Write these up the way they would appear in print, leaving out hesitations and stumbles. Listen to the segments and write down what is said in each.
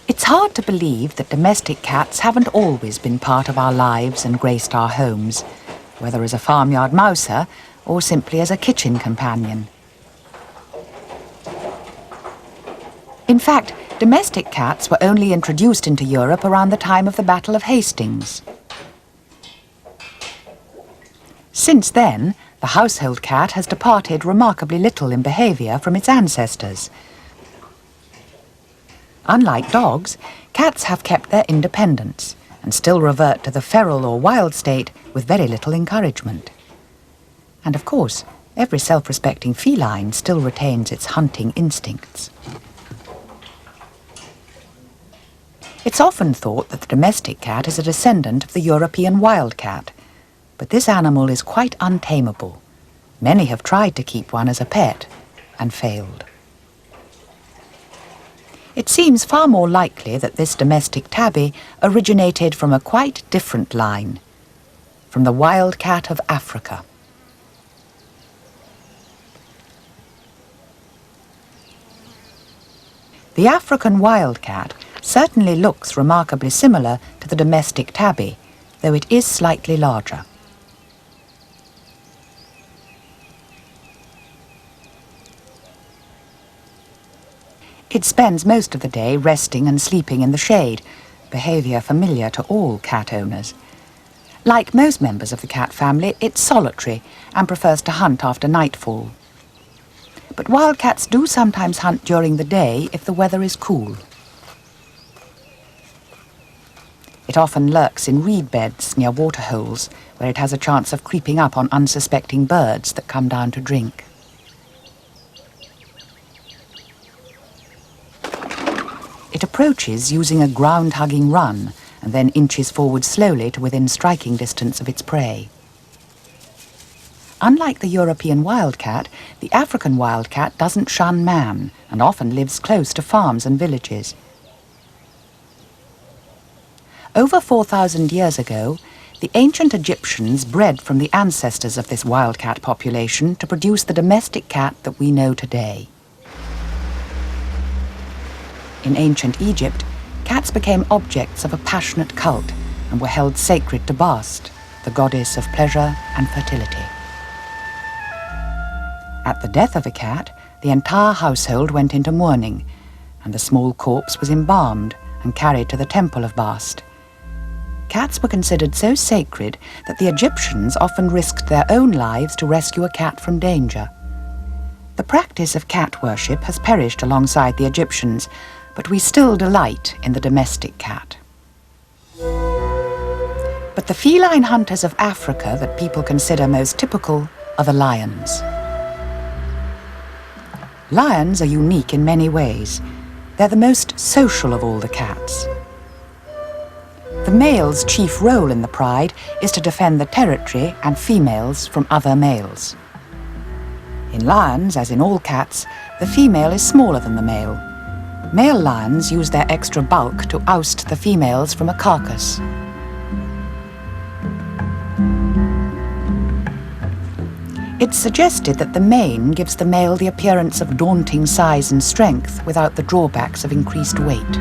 It's hard to believe that domestic cats haven't always been part of our lives and graced our homes, whether as a farmyard mouser or simply as a kitchen companion. In fact, domestic cats were only introduced into Europe around the time of the Battle of Hastings. Since then, the household cat has departed remarkably little in behaviour from its ancestors. Unlike dogs, cats have kept their independence and still revert to the feral or wild state with very little encouragement. And of course, every self-respecting feline still retains its hunting instincts. It's often thought that the domestic cat is a descendant of the European wildcat, but this animal is quite untamable. Many have tried to keep one as a pet and failed. It seems far more likely that this domestic tabby originated from a quite different line, from the wildcat of Africa. The African wildcat certainly looks remarkably similar to the domestic tabby, though it is slightly larger. It spends most of the day resting and sleeping in the shade, behaviour familiar to all cat owners. Like most members of the cat family, it's solitary and prefers to hunt after nightfall. But wildcats do sometimes hunt during the day if the weather is cool. It often lurks in reed beds near waterholes, where it has a chance of creeping up on unsuspecting birds that come down to drink. It approaches using a ground-hugging run and then inches forward slowly to within striking distance of its prey. Unlike the European wildcat, the African wildcat doesn't shun man and often lives close to farms and villages. Over 4,000 years ago, the ancient Egyptians bred from the ancestors of this wildcat population to produce the domestic cat that we know today. In ancient Egypt, cats became objects of a passionate cult and were held sacred to Bast, the goddess of pleasure and fertility. At the death of a cat, the entire household went into mourning, and the small corpse was embalmed and carried to the temple of Bast. Cats were considered so sacred that the Egyptians often risked their own lives to rescue a cat from danger. The practice of cat worship has perished alongside the Egyptians, but we still delight in the domestic cat. But the feline hunters of Africa that people consider most typical are the lions. Lions are unique in many ways. They're the most social of all the cats. The male's chief role in the pride is to defend the territory and females from other males. In lions, as in all cats, the female is smaller than the male. Male lions use their extra bulk to oust the females from a carcass. It's suggested that the mane gives the male the appearance of daunting size and strength without the drawbacks of increased weight.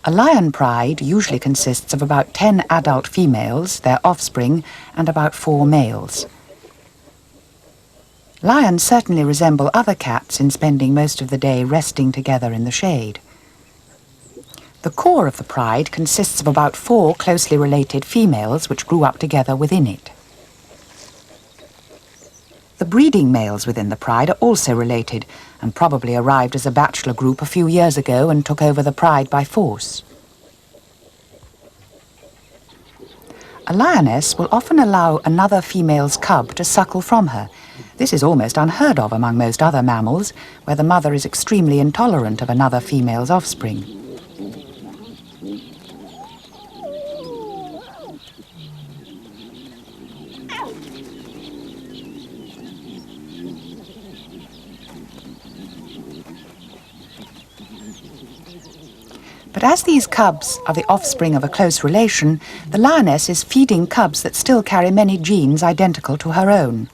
A lion pride usually consists of about 10 adult females, their offspring, and about 4 males. Lions certainly resemble other cats in spending most of the day resting together in the shade. The core of the pride consists of about 4 closely related females which grew up together within it. The breeding males within the pride are also related and probably arrived as a bachelor group a few years ago and took over the pride by force. A lioness will often allow another female's cub to suckle from her. This is almost unheard of among most other mammals, where the mother is extremely intolerant of another female's offspring. But as these cubs are the offspring of a close relation, the lioness is feeding cubs that still carry many genes identical to her own.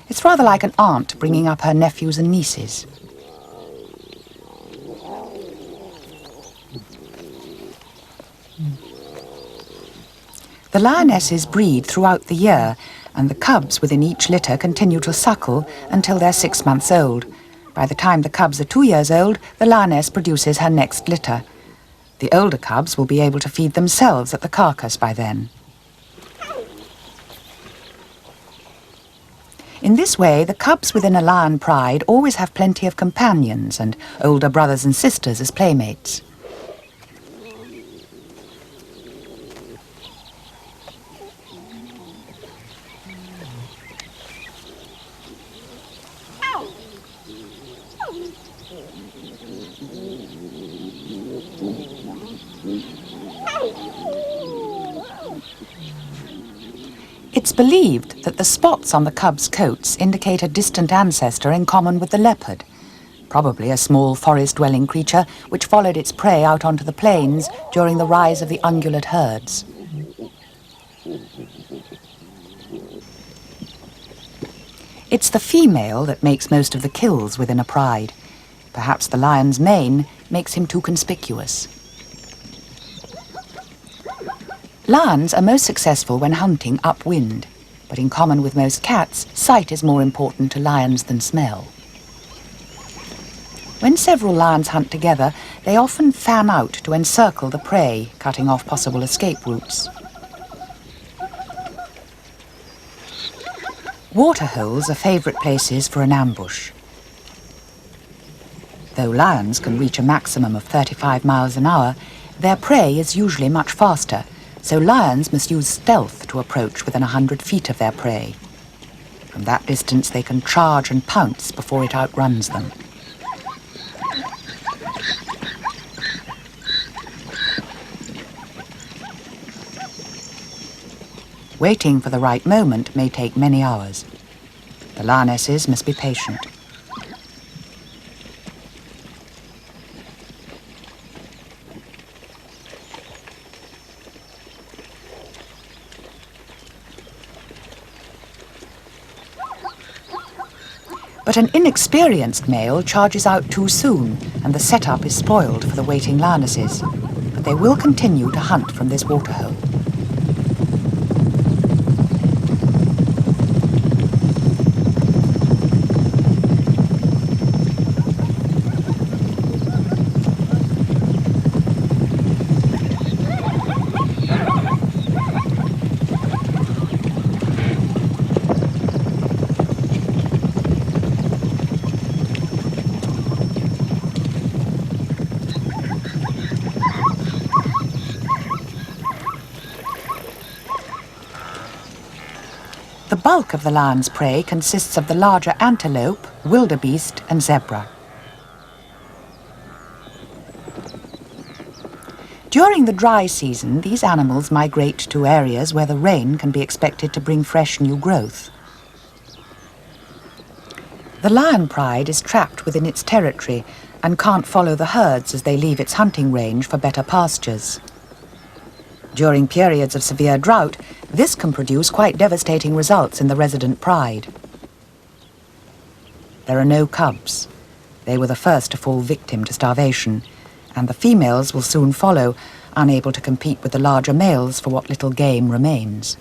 It's It's rather like an aunt bringing up her nephews and nieces. The lionesses breed throughout the year, and the cubs within each litter continue to suckle until they're 6 months old. By the time the cubs are 2 years old, the lioness produces her next litter. The older cubs will be able to feed themselves at the carcass by then. In this way, the cubs within a lion pride always have plenty of companions and older brothers and sisters as playmates. It's believed that the spots on the cubs' coats indicate a distant ancestor in common with the leopard, probably a small forest-dwelling creature which followed its prey out onto the plains during the rise of the ungulate herds. It's the female that makes most of the kills within a pride. Perhaps the lion's mane makes him too conspicuous. Lions are most successful when hunting upwind, but in common with most cats, sight is more important to lions than smell. When several lions hunt together, they often fan out to encircle the prey, cutting off possible escape routes. Waterholes are favourite places for an ambush. Though lions can reach a maximum of 35 miles an hour, their prey is usually much faster, so lions must use stealth to approach within 100 feet of their prey. From that distance they can charge and pounce before it outruns them. Waiting for the right moment may take many hours. The lionesses must be patient. But an inexperienced male charges out too soon, and the setup is spoiled for the waiting lionesses. But they will continue to hunt from this waterhole. The bulk of the lion's prey consists of the larger antelope, wildebeest and zebra. During the dry season, these animals migrate to areas where the rain can be expected to bring fresh new growth. The lion pride is trapped within its territory and can't follow the herds as they leave its hunting range for better pastures. During periods of severe drought, this can produce quite devastating results in the resident pride. There are no cubs. They were the first to fall victim to starvation, and the females will soon follow, unable to compete with the larger males for what little game remains.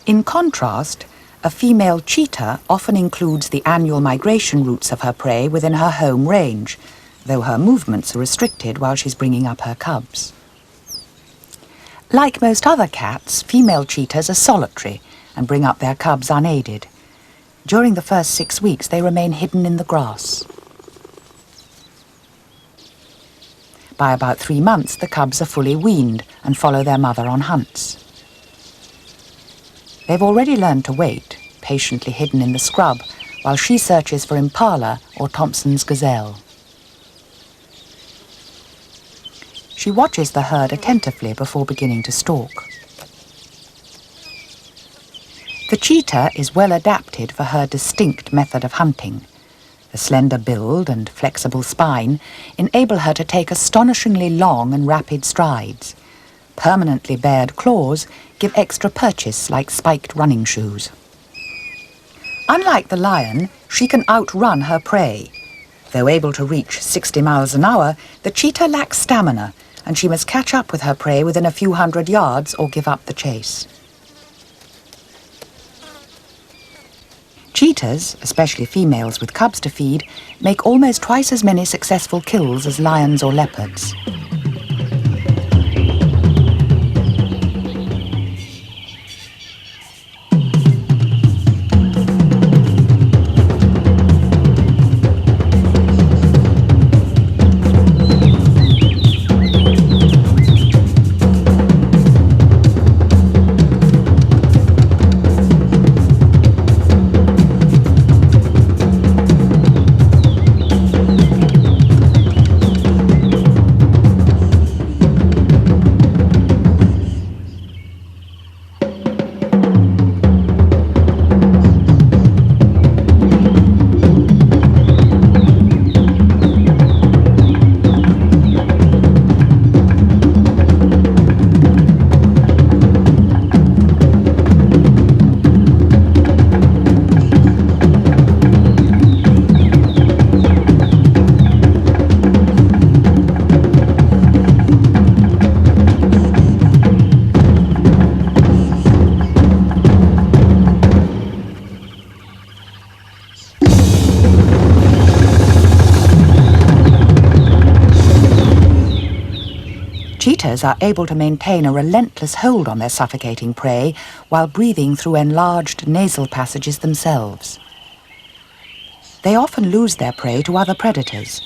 In contrast, a female cheetah often includes the annual migration routes of her prey within her home range, though her movements are restricted while she's bringing up her cubs. Like most other cats, female cheetahs are solitary and bring up their cubs unaided. During the first 6 weeks, they remain hidden in the grass. By about 3 months, the cubs are fully weaned and follow their mother on hunts. They've already learned to wait, patiently hidden in the scrub, while she searches for impala or Thompson's gazelle. She watches the herd attentively before beginning to stalk. The cheetah is well adapted for her distinct method of hunting. The slender build and flexible spine enable her to take astonishingly long and rapid strides. Permanently bared claws give extra purchase like spiked running shoes. Unlike the lion, she can outrun her prey. Though able to reach 60 miles an hour, the cheetah lacks stamina, and she must catch up with her prey within a few hundred yards or give up the chase. Cheetahs, especially females with cubs to feed, make almost twice as many successful kills as lions or leopards. Cheetahs are able to maintain a relentless hold on their suffocating prey while breathing through enlarged nasal passages themselves. They often lose their prey to other predators,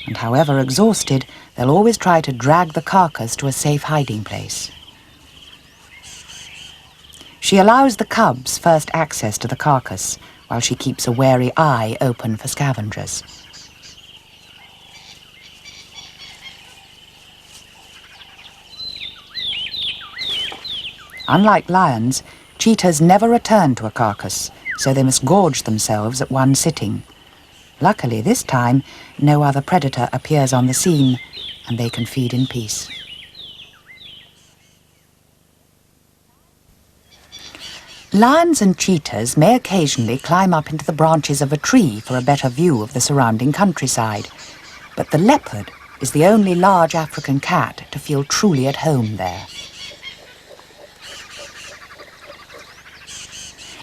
and however exhausted, they'll always try to drag the carcass to a safe hiding place. She allows the cubs first access to the carcass, while she keeps a wary eye open for scavengers. Unlike lions, cheetahs never return to a carcass, so they must gorge themselves at one sitting. Luckily, this time, no other predator appears on the scene, and they can feed in peace. Lions and cheetahs may occasionally climb up into the branches of a tree for a better view of the surrounding countryside, but the leopard is the only large African cat to feel truly at home there.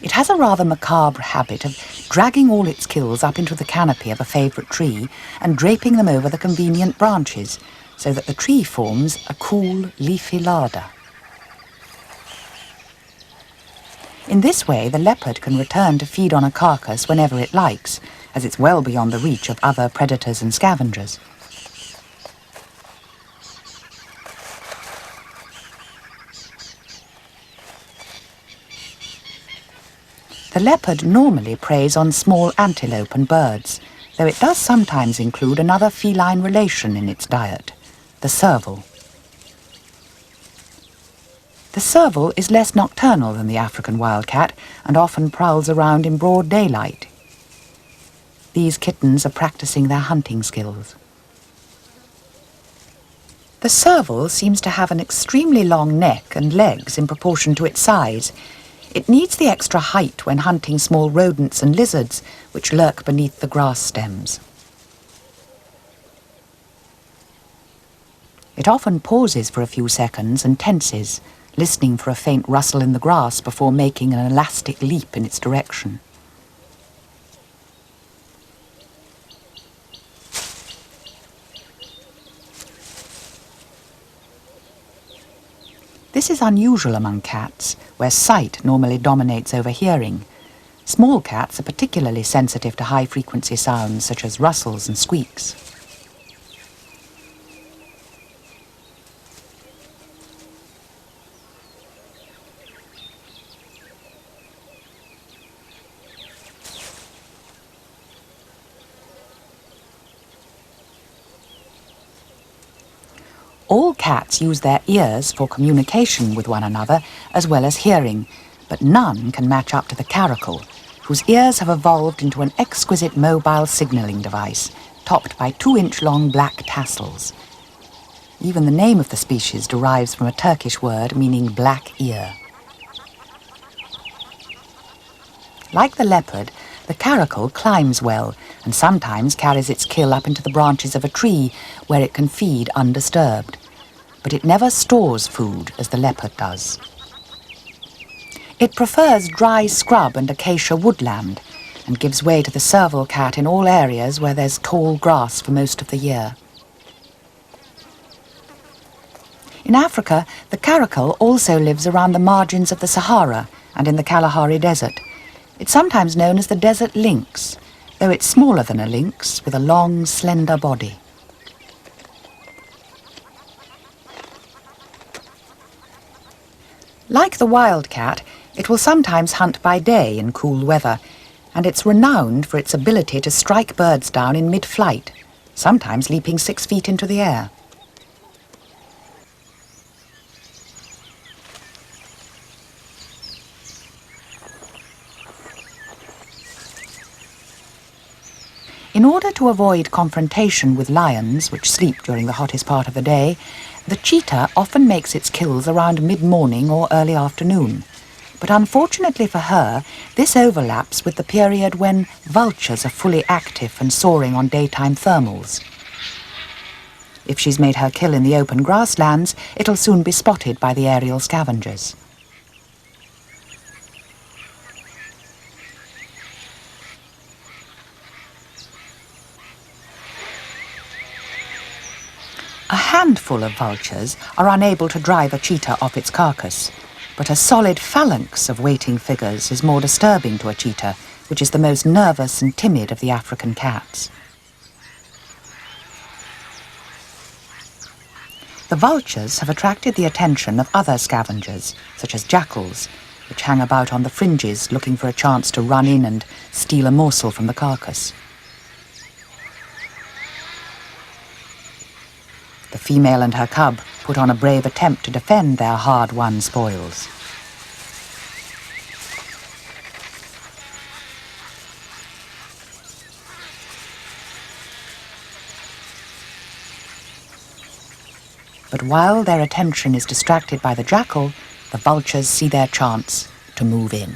It has a rather macabre habit of dragging all its kills up into the canopy of a favourite tree and draping them over the convenient branches, so that the tree forms a cool, leafy larder. In this way, the leopard can return to feed on a carcass whenever it likes, as it's well beyond the reach of other predators and scavengers. The leopard normally preys on small antelope and birds, though it does sometimes include another feline relation in its diet, the serval. The serval is less nocturnal than the African wildcat and often prowls around in broad daylight. These kittens are practicing their hunting skills. The serval seems to have an extremely long neck and legs in proportion to its size. It needs the extra height when hunting small rodents and lizards, which lurk beneath the grass stems. It often pauses for a few seconds and tenses, listening for a faint rustle in the grass before making an elastic leap in its direction. This is unusual among cats, where sight normally dominates over hearing. Small cats are particularly sensitive to high-frequency sounds such as rustles and squeaks. All cats use their ears for communication with one another as well as hearing, but none can match up to the caracal, whose ears have evolved into an exquisite mobile signalling device, topped by 2-inch-long black tassels. Even the name of the species derives from a Turkish word meaning black ear. Like the leopard, the caracal climbs well and sometimes carries its kill up into the branches of a tree where it can feed undisturbed. But it never stores food as the leopard does. It prefers dry scrub and acacia woodland and gives way to the serval cat in all areas where there's tall grass for most of the year. In Africa, the caracal also lives around the margins of the Sahara and in the Kalahari Desert. It's sometimes known as the desert lynx, though it's smaller than a lynx with a long, slender body. Like the wildcat, it will sometimes hunt by day in cool weather, and it's renowned for its ability to strike birds down in mid-flight, sometimes leaping 6 feet into the air. In order to avoid confrontation with lions, which sleep during the hottest part of the day, the cheetah often makes its kills around mid-morning or early afternoon. But unfortunately for her, this overlaps with the period when vultures are fully active and soaring on daytime thermals. If she's made her kill in the open grasslands, it'll soon be spotted by the aerial scavengers. A handful of vultures are unable to drive a cheetah off its carcass, but a solid phalanx of waiting figures is more disturbing to a cheetah, which is the most nervous and timid of the African cats. The vultures have attracted the attention of other scavengers, such as jackals, which hang about on the fringes looking for a chance to run in and steal a morsel from the carcass. The female and her cub put on a brave attempt to defend their hard-won spoils. But while their attention is distracted by the jackal, the vultures see their chance to move in.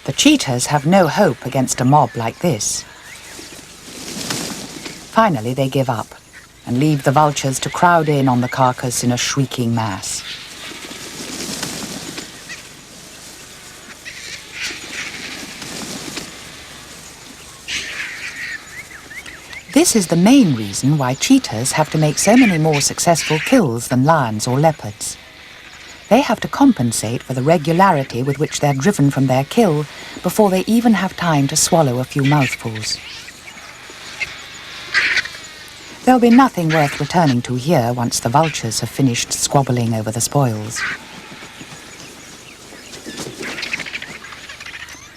The cheetahs have no hope against a mob like this. Finally, they give up and leave the vultures to crowd in on the carcass in a shrieking mass. This is the main reason why cheetahs have to make so many more successful kills than lions or leopards. They have to compensate for the regularity with which they're driven from their kill before they even have time to swallow a few mouthfuls. There'll be nothing worth returning to here once the vultures have finished squabbling over the spoils.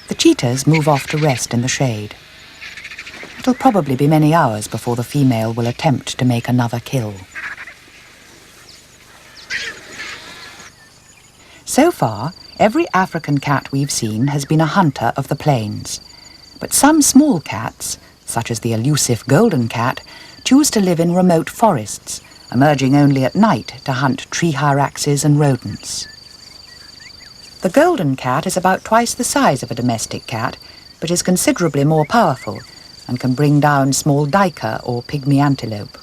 The cheetahs move off to rest in the shade. It'll probably be many hours before the female will attempt to make another kill. So far, every African cat we've seen has been a hunter of the plains. But some small cats, such as the elusive golden cat, choose to live in remote forests, emerging only at night to hunt tree hyraxes and rodents. The golden cat is about twice the size of a domestic cat, but is considerably more powerful and can bring down small duiker or pygmy antelope.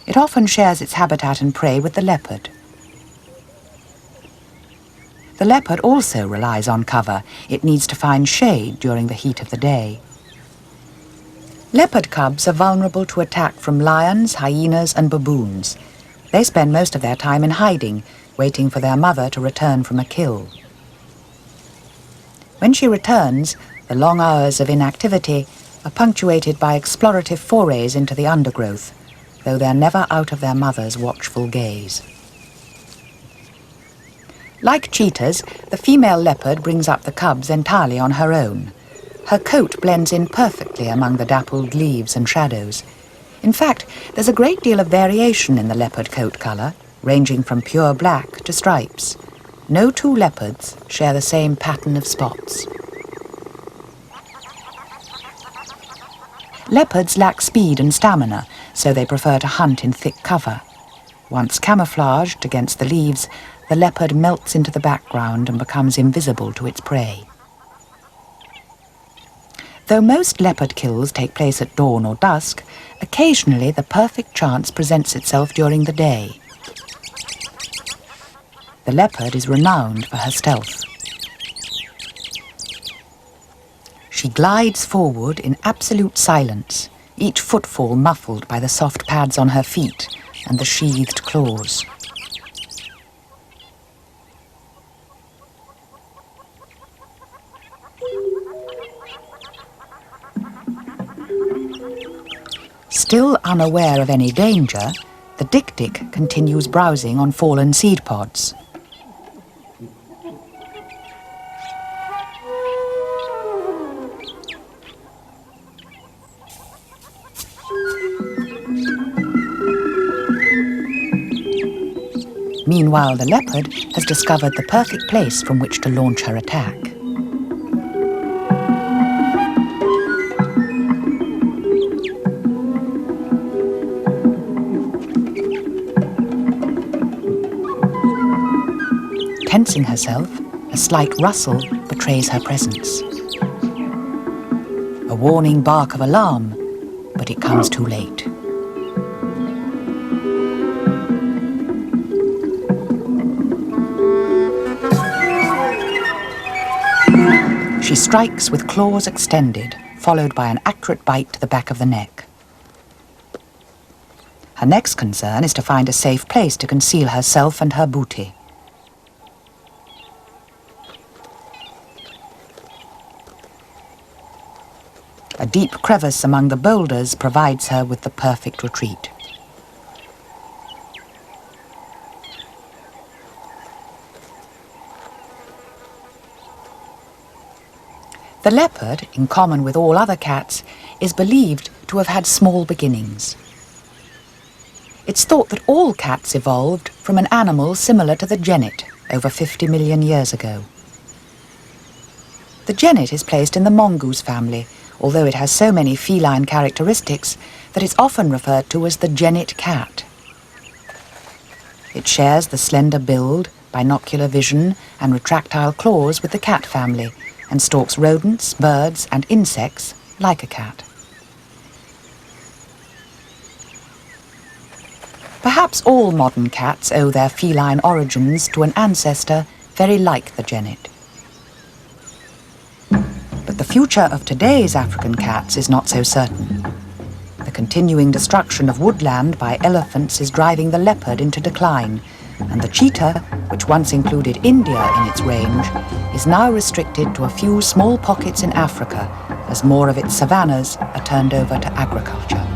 It often shares its habitat and prey with the leopard. The leopard also relies on cover. It needs to find shade during the heat of the day. Leopard cubs are vulnerable to attack from lions, hyenas and baboons. They spend most of their time in hiding, waiting for their mother to return from a kill. When she returns, the long hours of inactivity are punctuated by explorative forays into the undergrowth, though they're never out of their mother's watchful gaze. Like cheetahs, the female leopard brings up the cubs entirely on her own. Her coat blends in perfectly among the dappled leaves and shadows. In fact, there's a great deal of variation in the leopard coat colour. ranging from pure black to stripes. No two leopards share the same pattern of spots. Leopards lack speed and stamina, so they prefer to hunt in thick cover. Once camouflaged against the leaves, the leopard melts into the background and becomes invisible to its prey. Though most leopard kills take place at dawn or dusk, occasionally the perfect chance presents itself during the day. The leopard is renowned for her stealth. She glides forward in absolute silence, each footfall muffled by the soft pads on her feet and the sheathed claws. Still unaware of any danger, the dik-dik continues browsing on fallen seed pods. Meanwhile, the leopard has discovered the perfect place from which to launch her attack. Tensing herself, a slight rustle betrays her presence. A warning bark of alarm, but it comes too late. She strikes with claws extended, followed by an accurate bite to the back of the neck. Her next concern is to find a safe place to conceal herself and her booty. A deep crevice among the boulders provides her with the perfect retreat. The leopard, in common with all other cats, is believed to have had small beginnings. It's thought that all cats evolved from an animal similar to the genet over 50 million years ago. The genet is placed in the mongoose family, although it has so many feline characteristics that it's often referred to as the genet cat. It shares the slender build, binocular vision, and retractile claws with the cat family, and stalks rodents, birds, and insects like a cat. Perhaps all modern cats owe their feline origins to an ancestor very like the genet. But the future of today's African cats is not so certain. The continuing destruction of woodland by elephants is driving the leopard into decline, and the cheetah, which once included India in its range, is now restricted to a few small pockets in Africa as more of its savannas are turned over to agriculture.